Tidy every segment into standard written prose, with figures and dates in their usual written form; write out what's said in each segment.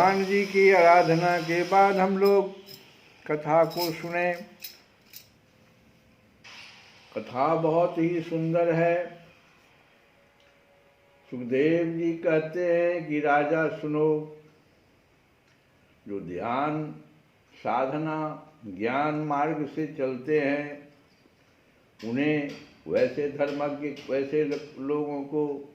भगवान जी की आराधना के बाद हम लोग कथा को सुने। कथा बहुत ही सुंदर है। सुखदेव जी कहते हैं कि राजा सुनो, जो ध्यान साधना ज्ञान मार्ग से चलते हैं उन्हें, वैसे धर्मज्ञ वैसे लोगों को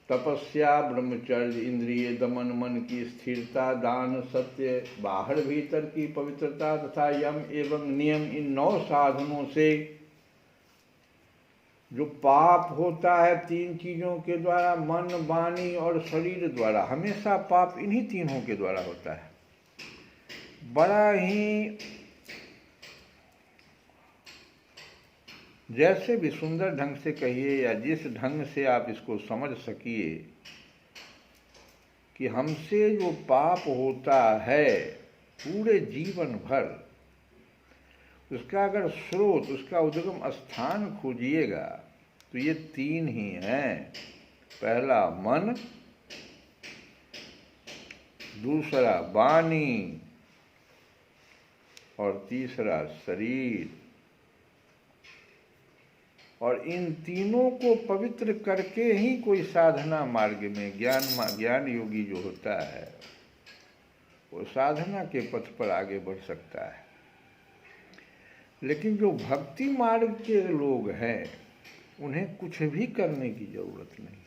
तपस्या, ब्रह्मचर्य, इंद्रिय दमन, मन की स्थिरता, दान, सत्य, बाहर भीतर की पवित्रता तथा यम एवं नियम, इन 9 साधनों से जो पाप होता है 3 चीजों के द्वारा, मन, वाणी और शरीर द्वारा, हमेशा पाप इन्हीं तीनों के द्वारा होता है। बड़ा ही जैसे भी सुंदर ढंग से कहिए या जिस ढंग से आप इसको समझ सकिए कि हमसे जो पाप होता है पूरे जीवन भर, उसका अगर स्रोत, उसका उद्गम स्थान खोजिएगा तो ये 3 ही हैं। पहला मन, दूसरा वाणी और तीसरा शरीर। और इन तीनों को पवित्र करके ही कोई साधना मार्ग में ज्ञान योगी जो होता है वो साधना के पथ पर आगे बढ़ सकता है। लेकिन जो भक्ति मार्ग के लोग हैं उन्हें कुछ भी करने की जरूरत नहीं।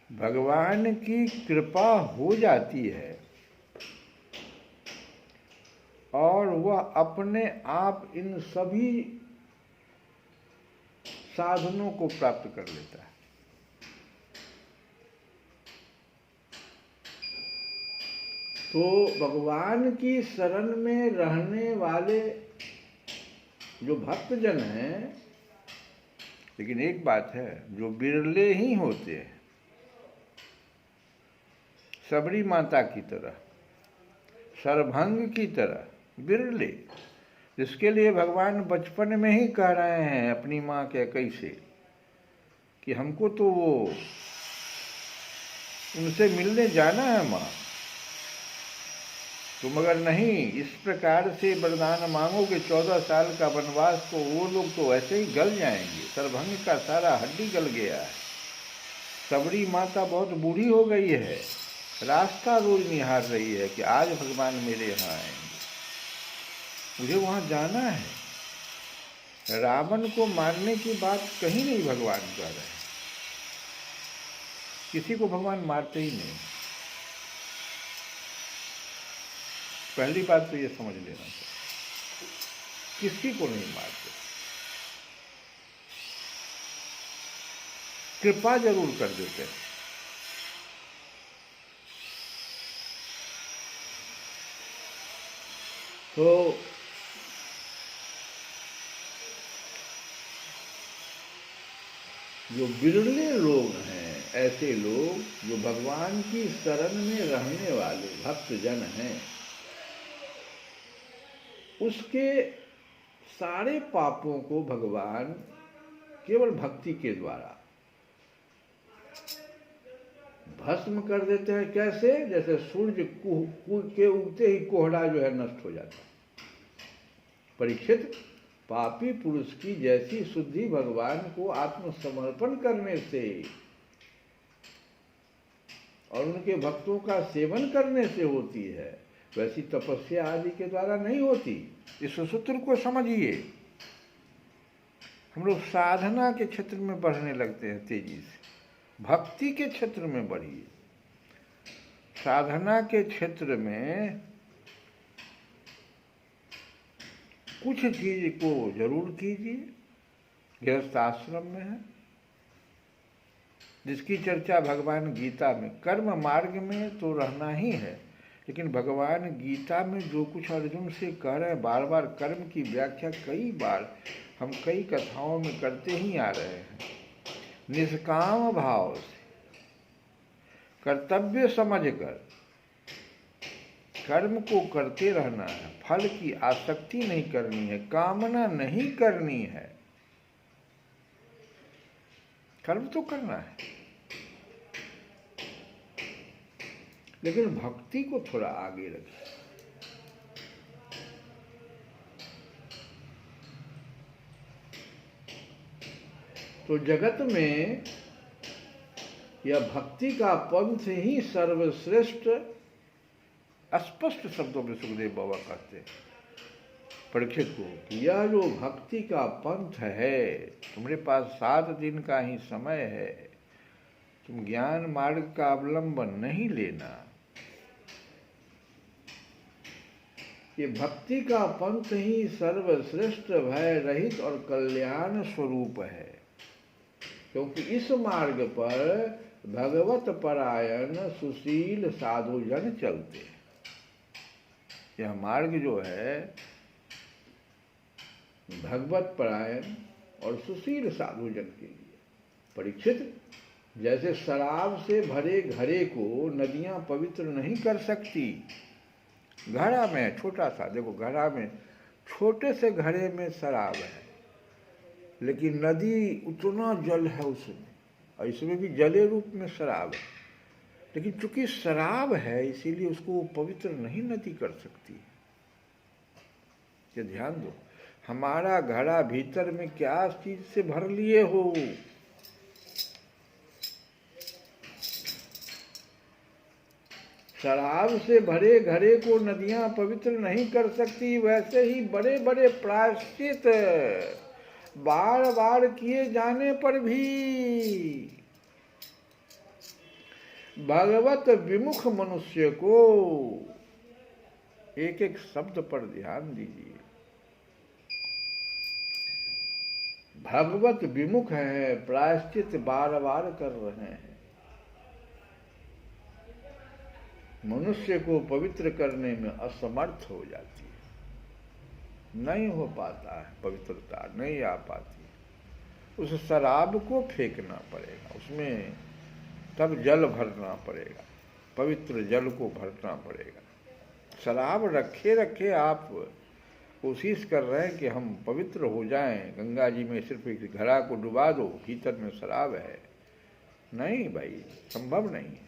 भगवान की कृपा हो जाती है और वह अपने आप इन सभी साधनों को प्राप्त कर लेता है। तो भगवान की शरण में रहने वाले जो भक्तजन हैं, लेकिन एक बात है, जो बिरले ही होते हैं, सबरी माता की तरह, सरभंग की तरह बिरले, जिसके लिए भगवान बचपन में ही कह रहे हैं अपनी माँ कैकेयी से कि हमको तो वो उनसे मिलने जाना है माँ, तुम अगर नहीं इस प्रकार से वरदान मांगोगे 14 साल का वनवास, तो वो लोग तो ऐसे ही गल जाएंगे। सरभंग का सारा हड्डी गल गया है। सबरी माता बहुत बूढ़ी हो गई है, रास्ता रोज निहार रही है कि आज भगवान मेरे यहाँ आएंगे, मुझे वहाँ जाना है। रावण को मारने की बात कहीं नहीं भगवान कर रहे हैं। किसी को भगवान मारते ही नहीं। पहली बात तो ये समझ लेना चाहिए, किसी को नहीं मारते, कृपा जरूर कर देते हैं। तो जो बिरले लोग हैं, ऐसे लोग जो भगवान की शरण में रहने वाले भक्तजन हैं, उसके सारे पापों को भगवान केवल भक्ति के द्वारा भस्म कर देते हैं। कैसे? जैसे सूर्य के उगते ही कोहरा जो है नष्ट हो जाता है। परीक्षित, पापी पुरुष की जैसी शुद्धि भगवान को आत्मसमर्पण करने से और उनके भक्तों का सेवन करने से होती है, वैसी तपस्या आदि के द्वारा नहीं होती। इस सूत्र को समझिए। हम लोग साधना के क्षेत्र में बढ़ने लगते हैं तेजी से, भक्ति के क्षेत्र में बढ़िए। साधना के क्षेत्र में कुछ चीज को जरूर कीजिए। गृहस्थ आश्रम में है, जिसकी चर्चा भगवान गीता में, कर्म मार्ग में तो रहना ही है, लेकिन भगवान गीता में जो कुछ अर्जुन से कह रहे हैं, बार बार कर्म की व्याख्या कई बार हम कई कथाओं में करते ही आ रहे हैं। निष्काम भाव से कर्तव्य समझकर कर्म को करते रहना है, फल की आसक्ति नहीं करनी है, कामना नहीं करनी है, कर्म तो करना है। लेकिन भक्ति को थोड़ा आगे रखिए। तो जगत में यह भक्ति का पंथ ही सर्वश्रेष्ठ, स्पष्ट शब्दों में सुखदेव बाबा कहते हैं परीक्षित को कि यह जो भक्ति का पंथ है, तुम्हारे पास 7 दिन का ही समय है, तुम ज्ञान मार्ग का अवलंबन नहीं लेना। ये भक्ति का पंथ ही सर्वश्रेष्ठ, भय रहित और कल्याण स्वरूप है, क्योंकि इस मार्ग पर भगवत परायण सुशील साधुजन चलते हैं। यह मार्ग जो है भगवत परायण और सुशील साधुजन के लिए। परीक्षित, जैसे शराब से भरे घड़े को नदियां पवित्र नहीं कर सकती। घड़ा में छोटा सा, देखो घड़ा में छोटे से घड़े में शराब है, लेकिन नदी उतना जल है उसमें, और इसमें भी जले रूप में शराब है, लेकिन चूंकि शराब है इसीलिए उसको पवित्र नहीं नदी कर सकती। ये ध्यान दो, हमारा घड़ा भीतर में क्या चीज से भर लिए हो। शराब से भरे घड़े को नदियां पवित्र नहीं कर सकती, वैसे ही बड़े बड़े प्रायश्चित बार बार किए जाने पर भी भगवत विमुख मनुष्य को, एक एक शब्द पर ध्यान दीजिए, भगवत विमुख है, प्रायश्चित बार बार कर रहे हैं, मनुष्य को पवित्र करने में असमर्थ हो जाती है, नहीं हो पाता है, पवित्रता नहीं आ पाती। उस शराब को फेंकना पड़ेगा, उसमें तब जल भरना पड़ेगा, पवित्र जल को भरना पड़ेगा। शराब रखे रखे आप कोशिश कर रहे हैं कि हम पवित्र हो जाएं, गंगा जी में सिर्फ एक घड़ा को डुबा दो, भीतर में शराब है। नहीं भाई, संभव नहीं है।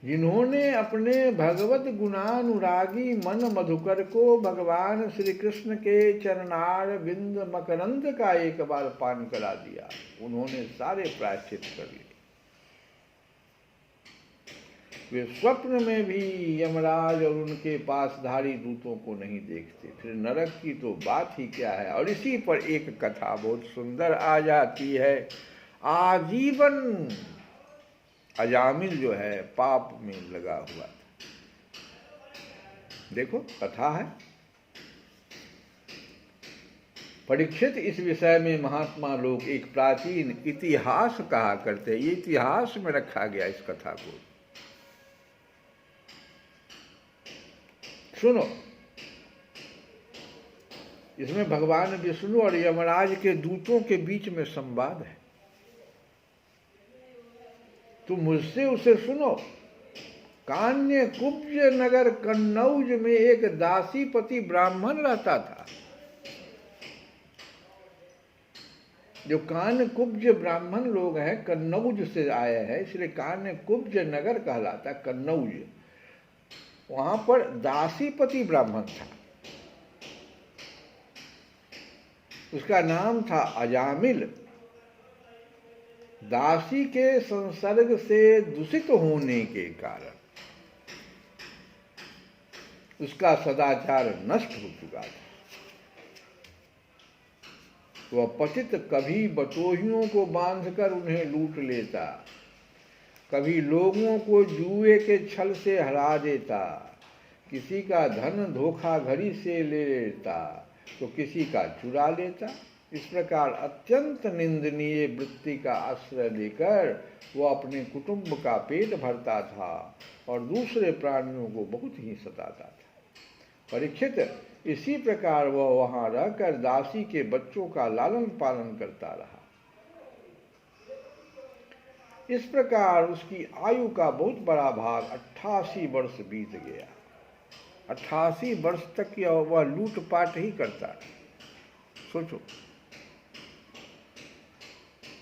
जिन्होंने अपने भगवत गुणानुरागी मन मधुकर को भगवान श्री कृष्ण के चरणार बिंद मकरंद का एक बार पान करा दिया, उन्होंने सारे प्रायश्चित कर लिए। वे स्वप्न में भी यमराज और उनके पासधारी दूतों को नहीं देखते, फिर नरक की तो बात ही क्या है। और इसी पर एक कथा बहुत सुंदर आ जाती है। आजीवन अजामिल जो है पाप में लगा हुआ था, देखो कथा है। परीक्षित, इस विषय में महात्मा लोग एक प्राचीन इतिहास कहा करते हैं, ये इतिहास में रखा गया इस कथा को। सुनो, इसमें भगवान विष्णु और यमराज के दूतों के बीच में संवाद है। तुम मुझसे उसे सुनो। कान्य कुब्ज नगर कन्नौज में एक दासीपति ब्राह्मण रहता था। जो कान्य कुब्ज ब्राह्मण लोग हैं, कन्नौज से आए हैं, इसलिए कान्य कुब्ज नगर कहलाता है, कन्नौज। वहां पर दासीपति ब्राह्मण था, उसका नाम था अजामिल। दासी के संसर्ग से दूषित होने के कारण उसका सदाचार नष्ट हो चुका था। वह पतित कभी बटोहियों को बांधकर उन्हें लूट लेता, कभी लोगों को जुए के छल से हरा देता, किसी का धन धोखाधड़ी से ले लेता तो किसी का चुरा लेता। इस प्रकार अत्यंत निंदनीय वृत्ति का आश्रय लेकर वह अपने कुटुंब का पेट भरता था और दूसरे प्राणियों को बहुत ही सताता था। परीक्षित, इसी प्रकार वह वहां रहकर दासी के बच्चों का लालन पालन करता रहा। इस प्रकार उसकी आयु का बहुत बड़ा भाग 88 वर्ष बीत गया। 88 वर्ष तक वह लूटपाट ही करता रहा। सोचो,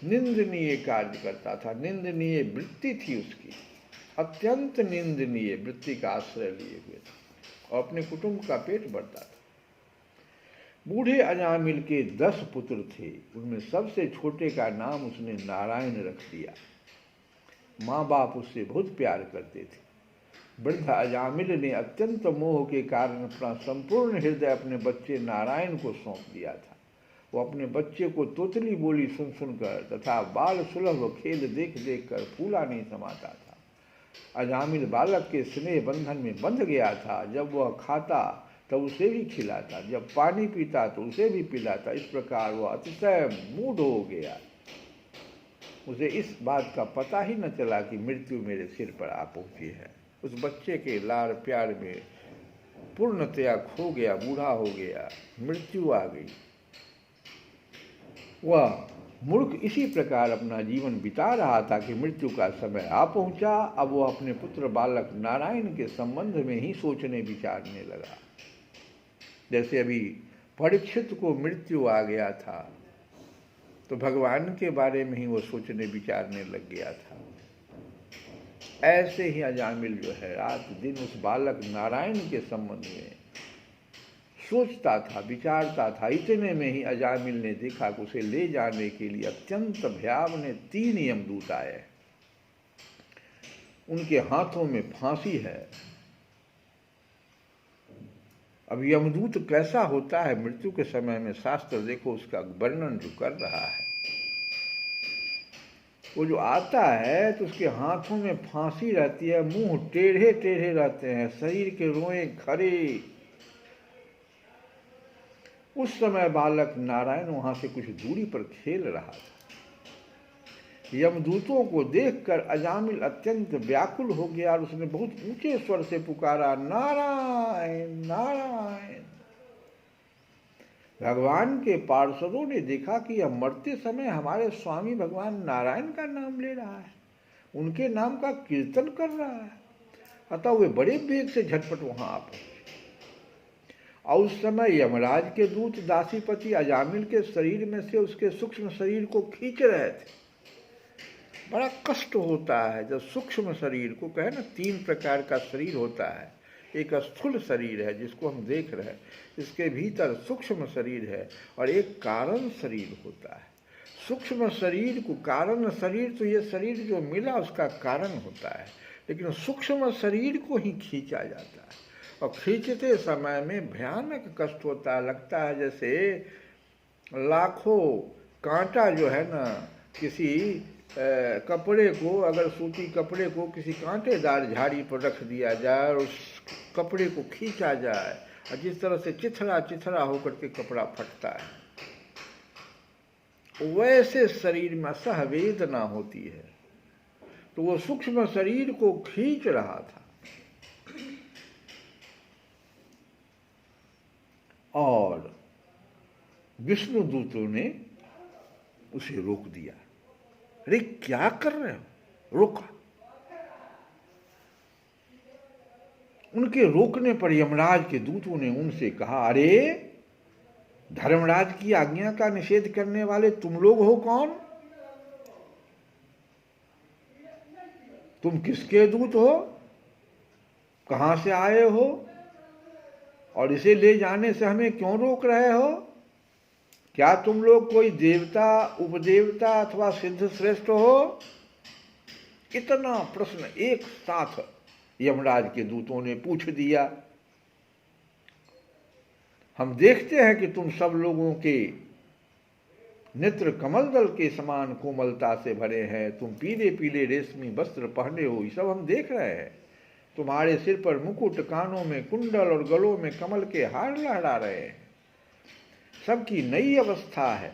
निंदनीय कार्य करता था, निंदनीय वृत्ति थी उसकी, अत्यंत निंदनीय वृत्ति का आश्रय लिए हुए था और अपने कुटुंब का पेट भरता था। बूढ़े अजामिल के 10 पुत्र थे, उनमें सबसे छोटे का नाम उसने नारायण रख दिया। माँ बाप उससे बहुत प्यार करते थे। वृद्ध अजामिल ने अत्यंत मोह के कारण अपना संपूर्ण हृदय अपने बच्चे नारायण को सौंप दिया था। वो अपने बच्चे को तोतली बोली सुन सुनकर तथा बाल सुलभ खेल देख देख कर फूला नहीं समाता था। अजामिल बालक के स्नेह बंधन में बंध गया था। जब वह खाता तब उसे भी खिलाता, जब पानी पीता तो उसे भी पिलाता। इस प्रकार वह अतिशय मूढ़ हो गया। उसे इस बात का पता ही न चला कि मृत्यु मेरे सिर पर आ पहुंची है। उस बच्चे के लाड़ प्यार में पूर्णतया खो गया, बूढ़ा हो गया, मृत्यु आ गई। वह मूर्ख इसी प्रकार अपना जीवन बिता रहा था कि मृत्यु का समय आ पहुंचा। अब वह अपने पुत्र बालक नारायण के संबंध में ही सोचने विचारने लगा। जैसे अभी परीक्षित को मृत्यु आ गया था तो भगवान के बारे में ही वो सोचने विचारने लग गया था। ऐसे ही अजामिल जो है रात दिन उस बालक नारायण के संबंध में सोचता था, विचारता था। इतने में ही अजामिल ने देखा कि उसे ले जाने के लिए अत्यंत भयावह 3 यमदूत आए। उनके हाथों में फांसी है। अब यमदूत कैसा होता है मृत्यु के समय में, शास्त्र देखो उसका वर्णन जो कर रहा है। वो जो आता है तो उसके हाथों में फांसी रहती है, मुंह टेढ़े टेढ़े रहते हैं, शरीर के रोए खड़े। उस समय बालक नारायण वहां से कुछ दूरी पर खेल रहा था। यमदूतों को देखकर अजामिल अत्यंत व्याकुल हो गया और उसने बहुत ऊंचे स्वर से पुकारा, नारायण नारायण। भगवान के पार्षदों ने देखा कि यह मरते समय हमारे स्वामी भगवान नारायण का नाम ले रहा है, उनके नाम का कीर्तन कर रहा है। अतः वे बड़े वेग से झटपट वहां आ पहुंचे और उस समय यमराज के दूत दासीपति अजामिल के शरीर में से उसके सूक्ष्म शरीर को खींच रहे थे। बड़ा कष्ट होता है जब सूक्ष्म शरीर को, कहे ना 3 प्रकार का शरीर होता है। एक स्थूल शरीर है जिसको हम देख रहे हैं, इसके भीतर सूक्ष्म शरीर है और एक कारण शरीर होता है। सूक्ष्म शरीर को कारण शरीर, तो ये शरीर जो मिला उसका कारण होता है, लेकिन सूक्ष्म शरीर को ही खींचा जाता है और खींचते समय में भयानक कष्ट होता है। लगता है जैसे लाखों कांटा जो है ना किसी कपड़े को, अगर सूती कपड़े को किसी कांटेदार झाड़ी पर रख दिया जाए और उस कपड़े को खींचा जाए और जिस तरह से चिथड़ा चिथड़ा होकर के कपड़ा फटता है, वैसे शरीर में असह वेदना होती है। तो वो सूक्ष्म शरीर को खींच रहा था और विष्णु दूतों ने उसे रोक दिया। अरे क्या कर रहे हो, रोका। उनके रोकने पर यमराज के दूतों ने उनसे कहा, अरे धर्मराज की आज्ञा का निषेध करने वाले तुम लोग हो कौन? तुम किसके दूत हो, कहां से आए हो और इसे ले जाने से हमें क्यों रोक रहे हो? क्या तुम लोग कोई देवता, उपदेवता अथवा सिद्ध श्रेष्ठ हो? इतना प्रश्न एक साथ यमराज के दूतों ने पूछ दिया। हम देखते हैं कि तुम सब लोगों के नेत्र कमल दल के समान कोमलता से भरे हैं, तुम पीले पीले रेशमी वस्त्र पहने हो, ये सब हम देख रहे हैं। तुम्हारे सिर पर मुकुट, कानों में कुंडल और गलों में कमल के हार लहरा रहे हैं। सबकी नई अवस्था है,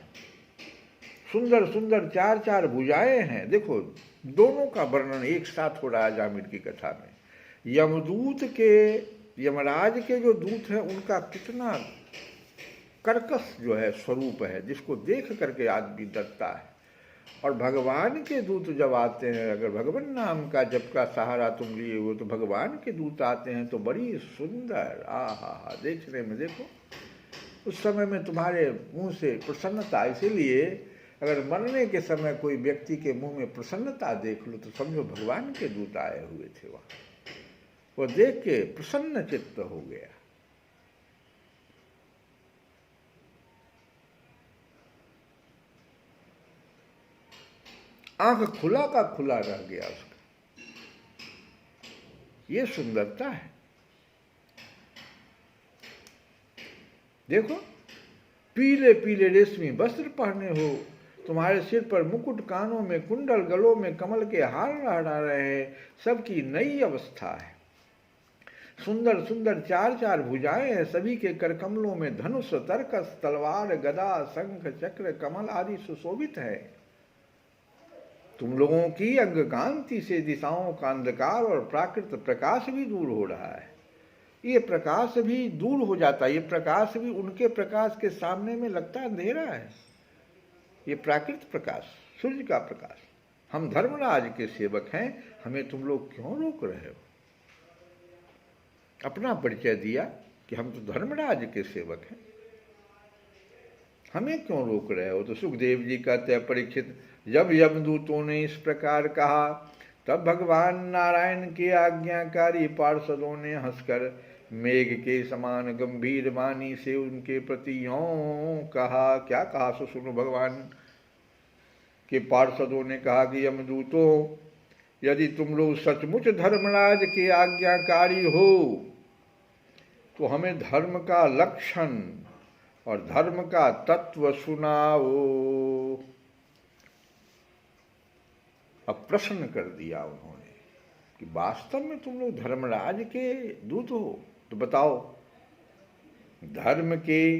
सुंदर सुंदर 4-4 भुजाएं हैं। देखो दोनों का वर्णन एक साथ हो रहा है अजामिल की कथा में। यमदूत के, यमराज के जो दूत हैं उनका कितना कर्कश जो है स्वरूप है, जिसको देख करके आदमी डरता है। और भगवान के दूत जब आते हैं, अगर भगवान नाम का जप का सहारा तुम लिए हो तो भगवान के दूत आते हैं तो बड़ी सुंदर, आहा देखने में, देखो उस समय में तुम्हारे मुंह से प्रसन्नता, इसीलिए अगर मरने के समय कोई व्यक्ति के मुंह में प्रसन्नता देख लो तो समझो भगवान के दूत आए हुए थे वहां। वो देख के प्रसन्न चित्त हो गया। आंख खुला का खुला रह गया उसका। ये सुंदरता है। देखो, पीले पीले रेशमी वस्त्र पहने हो, तुम्हारे सिर पर मुकुट, कानों में कुंडल, गलों में कमल के हार लहरा रहे हैं। सबकी नई अवस्था है। सुंदर सुंदर चार चार भुजाएं हैं। सभी के करकमलों में धनुष, तरकस, तलवार, गदा, शंख, चक्र, कमल आदि सुशोभित है। तुम लोगों की अंग कांति से दिशाओं का अंधकार और प्राकृत प्रकाश भी दूर हो रहा है। ये प्रकाश भी दूर हो जाता है। ये प्रकाश भी उनके प्रकाश के सामने में लगता अंधेरा है। ये प्राकृत प्रकाश, सूर्य का प्रकाश। हम धर्मराज के सेवक हैं, हमें तुम लोग क्यों रोक रहे हो? अपना परिचय दिया कि हम तो धर्मराज के सेवक हैं, हमें क्यों रोक रहे हो? तो सुखदेव जी कहते हैं, परीक्षित, जब यमदूतों ने इस प्रकार कहा तब भगवान नारायण के आज्ञाकारी पार्षदों ने हंसकर मेघ के समान गंभीर वाणी से उनके प्रति यों कहा। क्या कहा सो सुनो। भगवान के पार्षदों ने कहा कि यमदूतों, यदि तुम लोग सचमुच धर्मराज के आज्ञाकारी हो तो हमें धर्म का लक्षण और धर्म का तत्व सुनाओ। अब प्रश्न कर दिया उन्होंने कि वास्तव में तुम लोग धर्मराज के दूत हो तो बताओ, धर्म के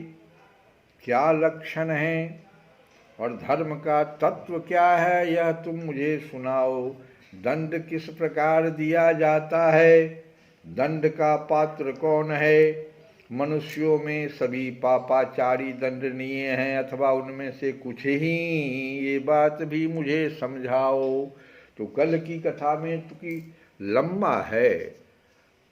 क्या लक्षण हैं और धर्म का तत्व क्या है, यह तुम मुझे सुनाओ। दंड किस प्रकार दिया जाता है? दंड का पात्र कौन है? मनुष्यों में सभी पापाचारी दंडनीय हैं अथवा उनमें से कुछ ही? ये बात भी मुझे समझाओ। तो कल की कथा में चूंकि लंबा है,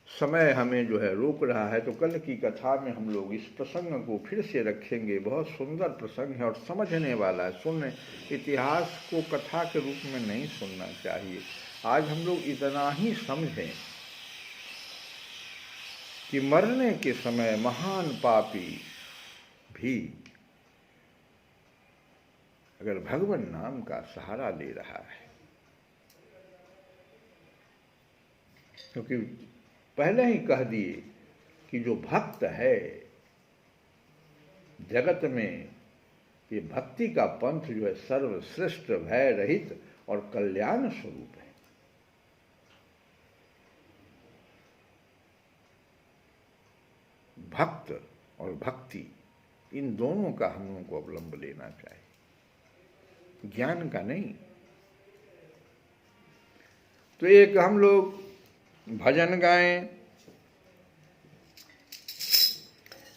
समय हमें जो है रोक रहा है, तो कल की कथा में हम लोग इस प्रसंग को फिर से रखेंगे। बहुत सुंदर प्रसंग है और समझने वाला है। सुनने, इतिहास को कथा के रूप में नहीं सुनना चाहिए। आज हम लोग इतना ही समझें कि मरने के समय महान पापी भी अगर भगवान नाम का सहारा ले रहा है, क्योंकि पहले ही कह दिए कि जो भक्त है जगत में, ये भक्ति का पंथ जो है सर्वश्रेष्ठ, भय रहित और कल्याण स्वरूप है। भक्त और भक्ति, इन दोनों का हम लोगों को अवलंब लेना चाहिए, ज्ञान का नहीं। तो एक हम लोग भजन गाएं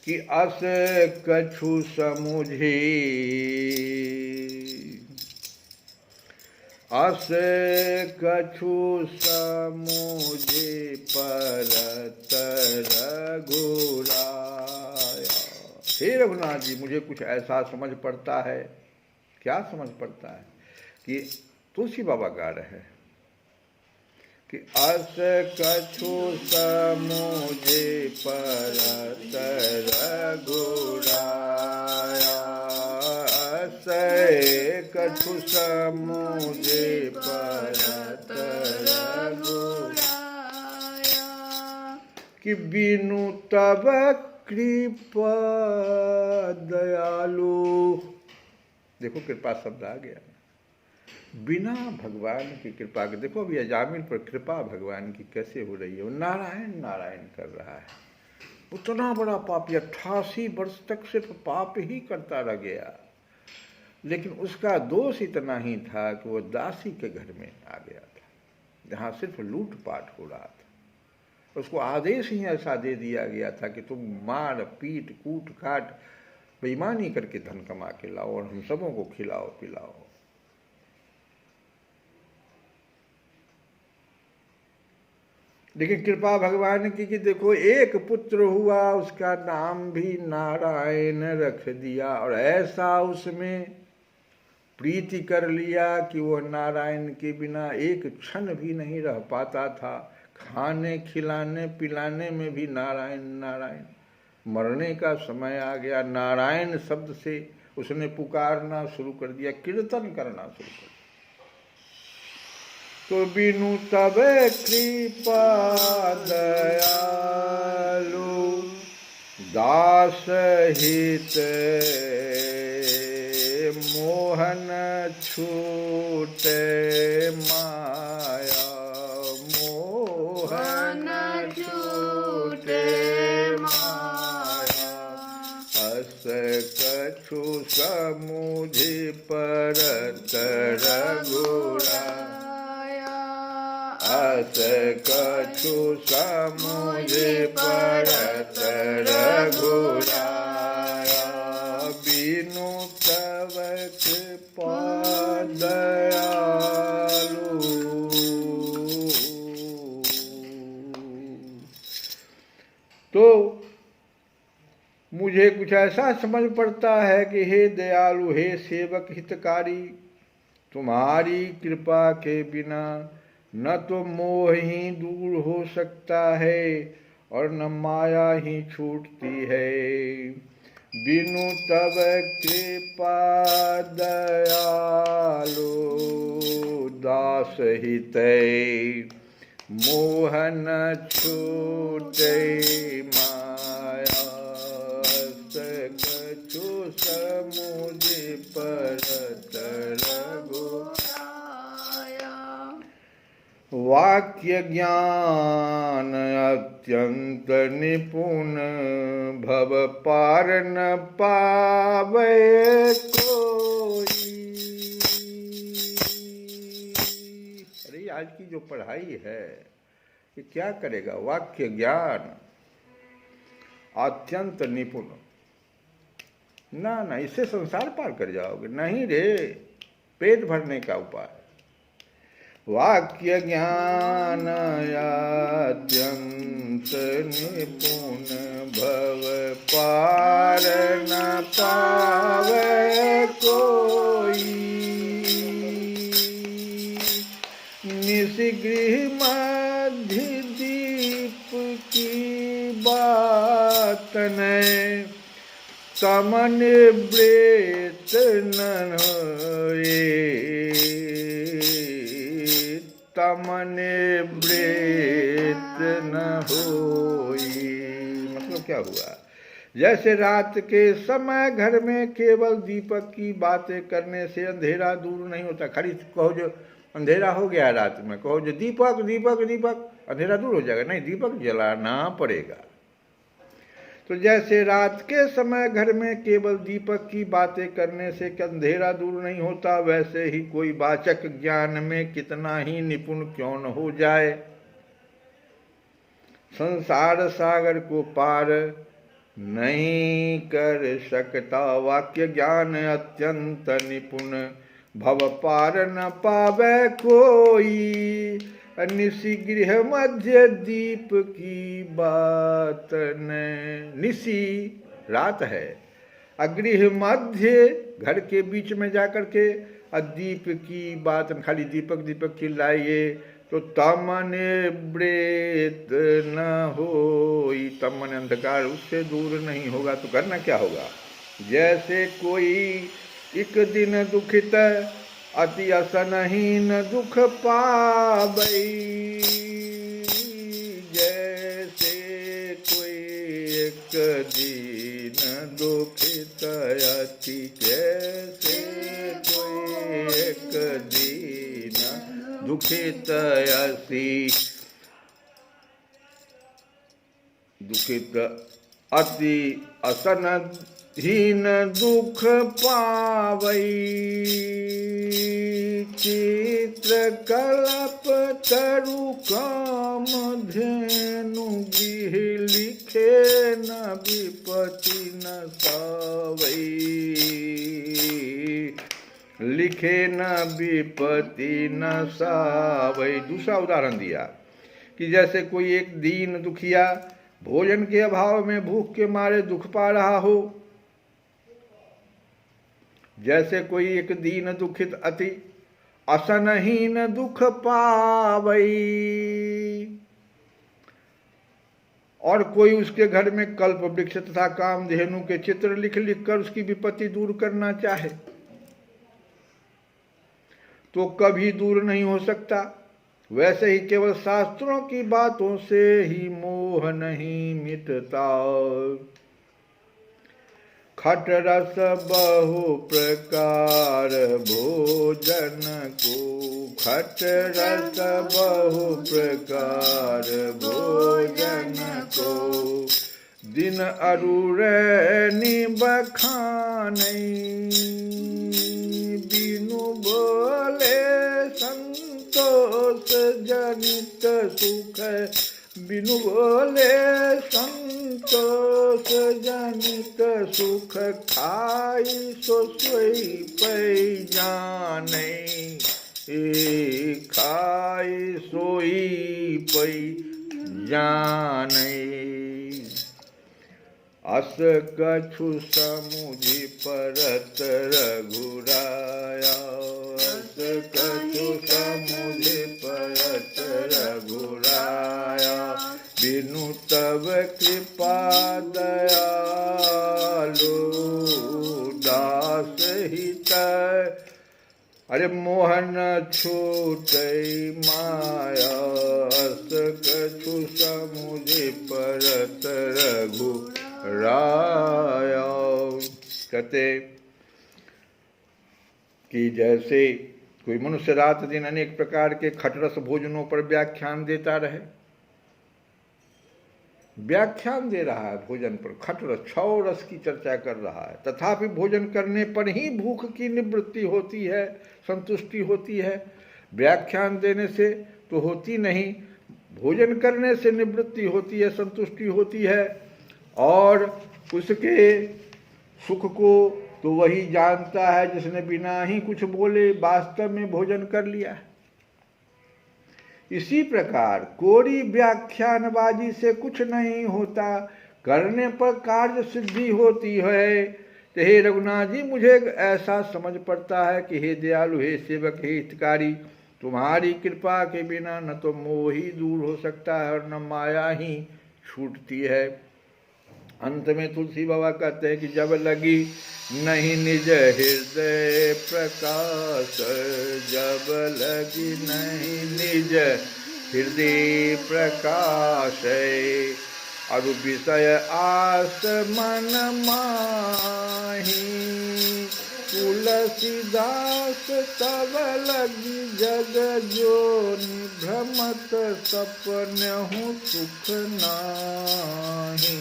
कि अस कछु समुझे, अस कछु समुझे परत रघुराया। हे रघुनाथ जी, मुझे कुछ ऐसा समझ पड़ता है। क्या समझ पड़ता है? कि तुलसी बाबा गा रहे हैं कि अस कछु समुझे परत रघुराया, अस कछु समुझे परत रघुराया, कि बिनु तब कृपा दयालु। देखो कृपा शब्द आ गया। बिना भगवान की कृपा के, देखो अभी अजामिल पर कृपा भगवान की कैसे हो रही है। वो नारायण नारायण कर रहा है। उतना बड़ा पापी 88 वर्ष तक सिर्फ पाप ही करता रह गया, लेकिन उसका दोष इतना ही था कि वो दासी के घर में आ गया था जहाँ सिर्फ लूटपाट हो रहा था। उसको आदेश ही ऐसा दे दिया गया था कि तुम मार पीट कूट काट बेईमानी करके धन कमा के लाओ और हम सबों को खिलाओ पिलाओ। लेकिन कृपा भगवान की कि देखो एक पुत्र हुआ, उसका नाम भी नारायण रख दिया, और ऐसा उसमें प्रीति कर लिया कि वह नारायण के बिना एक क्षण भी नहीं रह पाता था। खाने खिलाने पिलाने में भी नारायण नारायण। मरने का समय आ गया, नारायण शब्द से उसने पुकारना शुरू कर दिया, कीर्तन करना शुरू कर दिया। तो बिनु तब कृपा दयालु दास हित मोहन छूटे माया, मोहन छूटे माया। अस कछु समुझि परत रघुराया, अस कछु समुझि परत रघुराया। बिनु तव कृपा दयालु। तो मुझे कुछ ऐसा समझ पड़ता है कि हे दयालु, हे सेवक हितकारी, तुम्हारी कृपा के बिना न तो मोह ही दूर हो सकता है और न माया ही छूटती है। बिनु तब कृपा दयालु दास हितै मोहन छूटे माया। कछु समुझि परत रघुराया। वाक्य ज्ञान अत्यंत निपुण भव पार न पावे कोई। अरे आज की जो पढ़ाई है ये क्या करेगा? वाक्य ज्ञान अत्यंत निपुण, ना इससे संसार पार कर जाओगे नहीं रे, पेट भरने का उपाय। वाक्य ज्ञान अत्यंत निपुण भव पार न पावे कोई। निशिगृह मध्य दीप की बात ने तमन व्रेत न होए, तमन व्रेत न होई। मतलब क्या हुआ? जैसे रात के समय घर में केवल दीपक की बातें करने से अंधेरा दूर नहीं होता। खाली कहो जो अंधेरा हो गया रात में, कहो जो दीपक दीपक दीपक, अंधेरा दूर हो जाएगा? नहीं, दीपक जलाना पड़ेगा। तो जैसे रात के समय घर में केवल दीपक की बातें करने से अंधेरा दूर नहीं होता, वैसे ही कोई वाचक ज्ञान में कितना ही निपुण क्यों न हो जाए, संसार सागर को पार नहीं कर सकता। वाक्य ज्ञान अत्यंत निपुण भव पार न पावे कोई। निशिगृह मध्य दीप की बात ने, निशी रात है, अगृह मध्य घर के बीच में जाकर के दीप की बात, खाली दीपक दीपक चिल्लाइए तो तमन व्रेत न होई, तमन अंधकार उससे दूर नहीं होगा। तो करना क्या होगा? जैसे कोई एक दिन दुखित अति असनहीन दुख पावई, जैसे कोई एक दिन दुखित अति, जैसे कोई एक दिन दुखित अति, दुखित अति असनहीन दुख पावई। चित्र कल्प तरु काम धेनु गृह लिखे न विपत्ति न सावई, लिखे न विपत्ति न सावई। दूसरा उदाहरण दिया कि जैसे कोई एक दीन दुखिया भोजन के अभाव में भूख के मारे दुख पा रहा हो, जैसे कोई एक दीन दुखित अति असनहीन दुख पावई, और कोई उसके घर में कल्प वृक्ष तथा कामधेनु के चित्र लिख लिख कर उसकी विपत्ति दूर करना चाहे तो कभी दूर नहीं हो सकता। वैसे ही केवल शास्त्रों की बातों से ही मोह नहीं मिटता। खट रस बहु प्रकार भोजन को, खट रस बहु प्रकार भोजन को, दिन अरूर निबखानै, बिनु बोले संतोष जनित सुख, बिनु बोले संतोष जनित सुख, खाई सो सोई पै जानै, खाई सोई पै जानै। अस कछु समुझि परत रघुराया, अस कछु समुझि परत रघुराया, बिनु तब कृपा दयालु दास हित, अरे मोहन छूटै माया, अस कछु समुझि परत रघुराया। कहते कि जैसे कोई मनुष्य रात दिन अनेक प्रकार के खटरस भोजनों पर व्याख्यान देता रहे, व्याख्यान दे रहा है भोजन पर, खटरस 6 रस की चर्चा कर रहा है, तथापि भोजन करने पर ही भूख की निवृत्ति होती है, संतुष्टि होती है। व्याख्यान देने से तो होती नहीं, भोजन करने से निवृत्ति होती है, संतुष्टि होती है। और उसके सुख को तो वही जानता है जिसने बिना ही कुछ बोले वास्तव में भोजन कर लिया है। इसी प्रकार कोरी व्याख्यानबाजी से कुछ नहीं होता, करने पर कार्य सिद्धि होती है। तो हे रघुनाथ जी, मुझे ऐसा समझ पड़ता है कि हे दयालु, हे सेवक, हे हितकारी, तुम्हारी कृपा के बिना न तो मोह ही दूर हो सकता है और न माया ही छूटती है। अंत में तुलसी बाबा कहते हैं कि जब लगी नहीं निज हृदय प्रकाश, जब लगी नहीं निज हृदय प्रकाश, अरु विषय आस मन माही, तुलसीदास तब लगी जग जोनि, भ्रमत सपनहु सुख नाहि,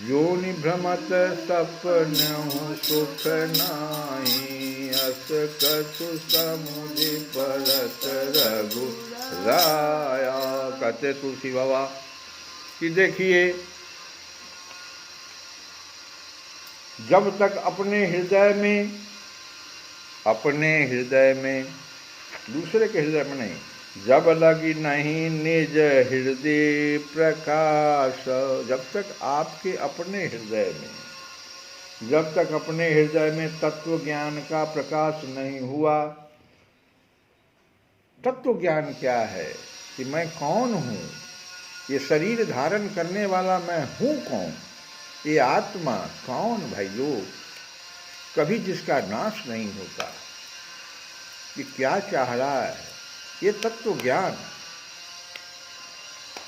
जोनि भ्रमत सपनहु सुख नाहि, अस कछु समुझि परत रघुराया। कहते तुलसी बाबा कि देखिए, जब तक अपने हृदय में, दूसरे के हृदय में नहीं, जब लगी नहीं निज हृदय प्रकाश, जब तक आपके अपने हृदय में, जब तक अपने हृदय में तत्व ज्ञान का प्रकाश नहीं हुआ। तत्व ज्ञान क्या है कि मैं कौन हूँ, ये शरीर धारण करने वाला मैं हूँ कौन, ये आत्मा कौन भाइयों, कभी जिसका नाश नहीं होता, ये क्या चाह रहा है, ये तत्व ज्ञान,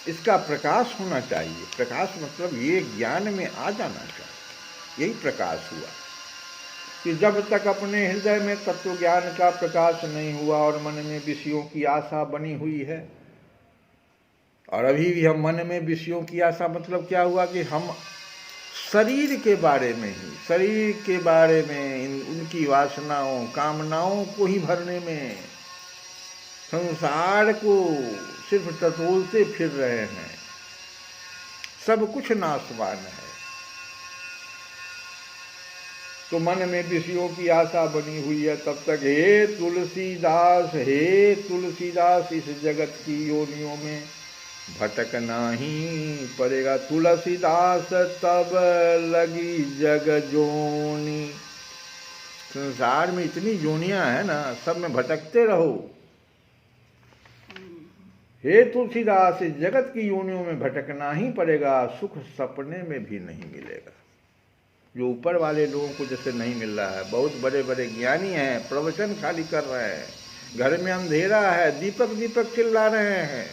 इसका प्रकाश होना चाहिए। प्रकाश मतलब ये ज्ञान में आ जाना चाहिए, यही प्रकाश हुआ। कि जब तक अपने हृदय में तत्व ज्ञान का प्रकाश नहीं हुआ और मन में विषयों की आशा बनी हुई है, और अभी भी हम मन में विषयों की आशा, मतलब क्या हुआ कि हम शरीर के बारे में ही, शरीर के बारे में, उनकी वासनाओं कामनाओं को ही भरने में, संसार को सिर्फ टटोलते फिर रहे हैं। सब कुछ नाशवान है, तो मन में विषयों की आशा बनी हुई है। तब तक हे तुलसीदास, हे तुलसीदास, इस जगत की योनियों में भटकना ही पड़ेगा। तुलसीदास तब लगी जग जोनी, संसार में इतनी योनियां हैं ना, सब में भटकते रहो। हे तुलसीदास, इस जगत की योनियों में भटकना ही पड़ेगा, सुख सपने में भी नहीं मिलेगा। जो ऊपर वाले लोगों को जैसे नहीं मिल रहा है, बहुत बड़े बड़े ज्ञानी हैं, प्रवचन खाली कर रहे हैं, घर में अंधेरा है, दीपक दीपक चिल्ला रहे हैं,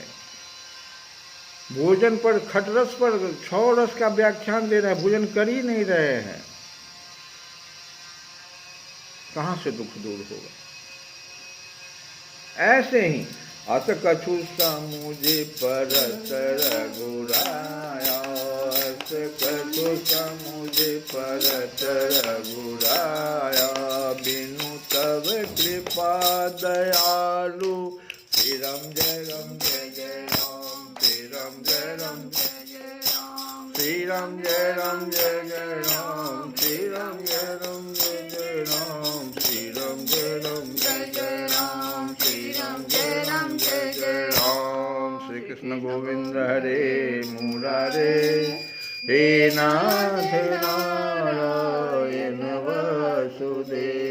भोजन पर खटरस पर 6 रस का व्याख्यान दे रहे हैं, भोजन कर ही नहीं रहे हैं, कहां से दुख दूर होगा। ऐसे ही अत कछु समुझे परत रघुराया, अत कछु समुझे परत रघुराया, बिनु तब कृपा दयालु, श्री राम जय राम जय जय राम, श्री राम जय राम जय जय राम, श्री राम जय राम जय जय राम, श्री राम जय राम जय जय राम, श्री राम जय राम जय जय राम, श्री राम जय राम जय जय राम। श्री कृष्ण गोविंद हरे मुरारे, हे नाथ नारायण वासुदेव।